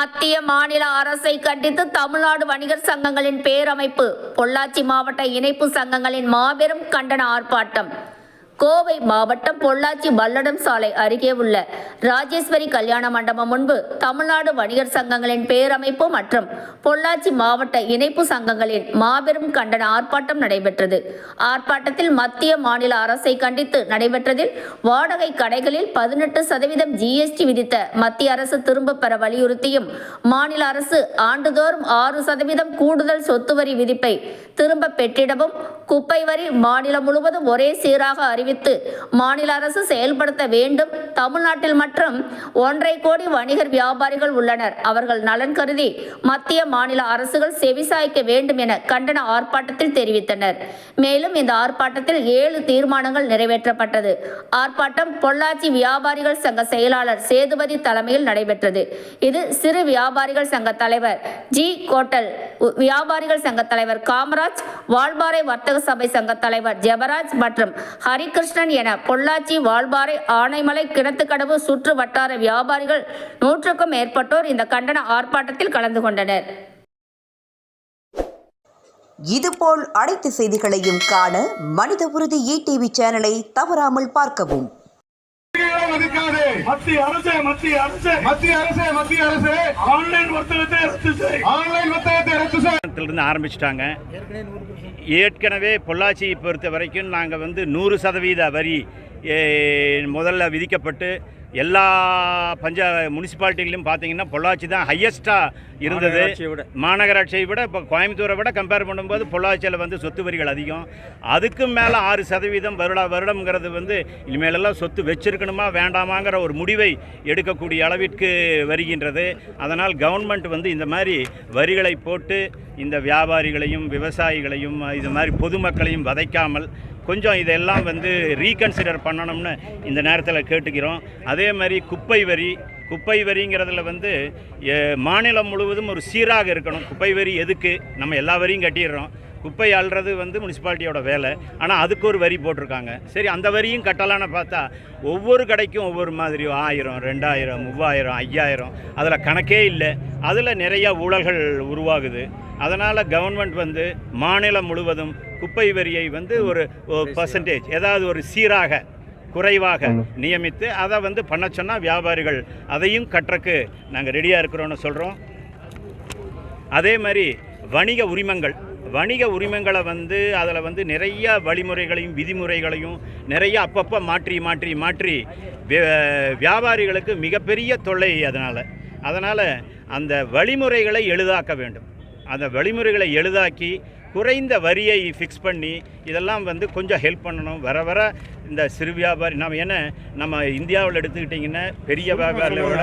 மத்திய மாநில அரசை கண்டித்து தமிழ்நாடு வணிகர் சங்கங்களின் பேரமைப்பு, பொள்ளாச்சி மாவட்ட இணைப்பு சங்கங்களின் மாபெரும் கண்டன ஆர்ப்பாட்டம். கோவை மாவட்டம் பொள்ளாச்சி பல்லடம் சாலை அருகே உள்ள ராஜேஸ்வரி கல்யாண மண்டபம் முன்பு தமிழ்நாடு வணிகர் சங்கங்களின் பேரமைப்பு மற்றும் பொள்ளாச்சி மாவட்ட இணைப்பு சங்கங்களின் மாபெரும் கண்டன ஆர்ப்பாட்டம் நடைபெற்றது. ஆர்ப்பாட்டத்தில் மத்திய மாநில அரசை கண்டித்து நடைபெற்றதில் வாடகை கடைகளில் 18% GST விதித்த மத்திய அரசு திரும்ப பெற வலியுறுத்தியும், மாநில அரசு ஆண்டுதோறும் 6% கூடுதல் சொத்து வரி விதிப்பை திரும்ப பெற்றிடவும், குப்பை வரி மாநிலம் முழுவதும் ஒரே சீராக அறிவித்து மாநில அரசு செயல்படுத்த வேண்டும். தமிழ்நாட்டில் மற்றும் 1.5 கோடி வணிகர் வியாபாரிகள் உள்ளனர். அவர்கள் நலன் கருதி மத்திய மாநில அரசுகள் செவிசாய்க்க வேண்டும் என கண்டன ஆர்ப்பாட்டத்தில் தெரிவித்தனர். மேலும் இந்த ஆர்ப்பாட்டத்தில் 7 தீர்மானங்கள் நிறைவேற்றப்பட்டது. ஆர்ப்பாட்டம் பொள்ளாச்சி வியாபாரிகள் சங்க செயலாளர் சேதுபதி தலைமையில் நடைபெற்றது. இது சிறு வியாபாரிகள் சங்க தலைவர் ஜி கோட்டல், வியாபாரிகள் சங்க தலைவர் காமராஜ், வால்பாறை வர்த்தக சபை சங்க தலைவர் ஜெபராஜ் மற்றும் ஹரிகிருஷ்ணன் என பொள்ளாச்சி, வால்பாறை, ஆனைமலை, கிணத்துக்கடவு சுற்று வட்டார வியாபாரிகள் 100க்கும் மேற்பட்டோர் இந்த கண்டன ஆர்ப்பாட்டத்தில் கலந்து கொண்டனர். இதுபோல் அனைத்து செய்திகளையும் காண மனித உறுதி ETV சேனலை தவறாமல் பார்க்கவும். மத்திய அரசு மத்திய அரசு மத்திய அரசு மத்திய அரசு ஆன்லைன் வர்த்தகத்தை ரத்து செய், ஆன்லைன் வர்த்தகத்தை ரத்து செய் ஆரம்பிச்சிட்டாங்க. ஏற்கனவே பொள்ளாச்சியை பொறுத்த வரைக்கும் நாங்கள் 100% வரி முதல்ல விதிக்கப்பட்டு எல்லா முனிசிபாலிட்டிகளிலும் பார்த்தீங்கன்னா பொள்ளாச்சி தான் ஹையஸ்ட்டாக இருந்தது. மாநகராட்சியை விட இப்போ கோயம்புத்தூரை விட கம்பேர் பண்ணும்போது பொள்ளாச்சியில் சொத்து வரிகள் அதிகம். அதுக்கும் மேலே 6% வருடம்ங்கிறது இனிமேலெல்லாம் சொத்து வச்சிருக்கணுமா வேண்டாமாங்கிற ஒரு முடிவை எடுக்கக்கூடிய அளவிற்கு வருகின்றது. அதனால் கவர்மெண்ட் இந்த மாதிரி வரிகளை போட்டு இந்த வியாபாரிகளையும் விவசாயிகளையும் இது மாதிரி பொதுமக்களையும் வதைக்காமல் கொஞ்சம் இதெல்லாம் ரீகன்சிடர் பண்ணணும்னு இந்த நேரத்தில் கேட்டுக்கிறோம். அதே மாதிரி குப்பை வரிங்கிறதுல மாநிலம் முழுவதும் ஒரு சீராக இருக்கணும். குப்பை வரி எதுக்கு? நம்ம எல்லா வரியும் கட்டிடுறோம். குப்பை அள்ளுறது முனிசிபாலிட்டியோட வேலை. ஆனால் அதுக்கு ஒரு வரி போட்டிருக்காங்க. சரி, அந்த வரியும் கட்டலான்னு பார்த்தா ஒவ்வொரு கடைக்கும் ஒவ்வொரு மாதிரி 1000, 2000, 3000, 5000 அதில் கணக்கே இல்லை. அதில் நிறையா ஊழல்கள் உருவாகுது. அதனால் கவர்மெண்ட் மாநிலம் முழுவதும் குப்பை வரியை ஒரு பர்சன்டேஜ் ஏதாவது ஒரு சீராக குறைவாக நியமித்து அதை பண்ண சொன்னால் வியாபாரிகள் அதையும் கட்டுறக்கு நாங்கள் ரெடியாக இருக்கிறோன்னு சொல்கிறோம். அதே மாதிரி வணிக உரிமங்களை அதில் நிறைய வழிமுறைகளையும் விதிமுறைகளையும் நிறைய அப்பப்போ மாற்றி வியாபாரிகளுக்கு மிகப்பெரிய தொல்லை. அதனால் அந்த வழிமுறைகளை எளிதாக்க வேண்டும். அந்த வழிமுறைகளை எளிதாக்கி குறைந்த வரியை ஃபிக்ஸ் பண்ணி இதெல்லாம் கொஞ்சம் ஹெல்ப் பண்ணணும். வர இந்த சிறு வியாபாரி நம்ம இந்தியாவில் எடுத்துக்கிட்டிங்கன்னா பெரிய வியாபாரிகளோட